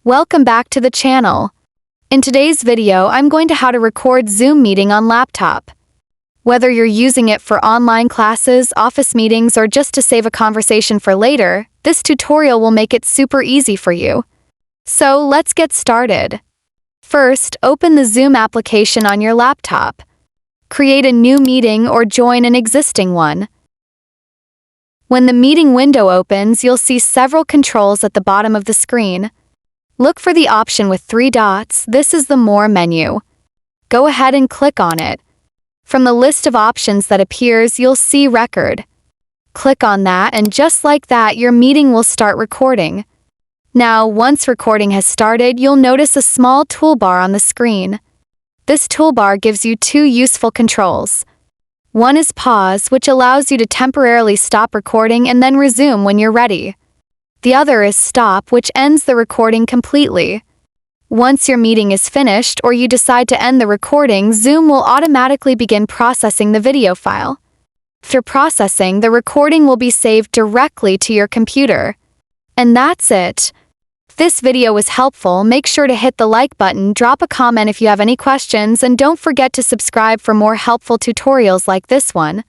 Welcome back to the channel. In today's video, I'm going to how to record Zoom meeting on laptop. Whether you're using it for online classes, office meetings, or just to save a conversation for later, this tutorial will make it super easy for you. So let's get started. First, open the Zoom application on your laptop. Create a new meeting or join an existing one. When the meeting window opens, you'll see several controls at the bottom of the screen. Look for the option with 3 dots. This is the More menu. Go ahead and click on it. From the list of options that appears, you'll see Record. Click on that, and just like that, your meeting will start recording. Now, once recording has started, you'll notice a small toolbar on the screen. This toolbar gives you 2 useful controls. One is Pause, which allows you to temporarily stop recording and then resume when you're ready. The other is Stop, which ends the recording completely. Once your meeting is finished or you decide to end the recording, Zoom will automatically begin processing the video file. After processing, the recording will be saved directly to your computer. And that's it. If this video was helpful, make sure to hit the like button, drop a comment if you have any questions, and don't forget to subscribe for more helpful tutorials like this one.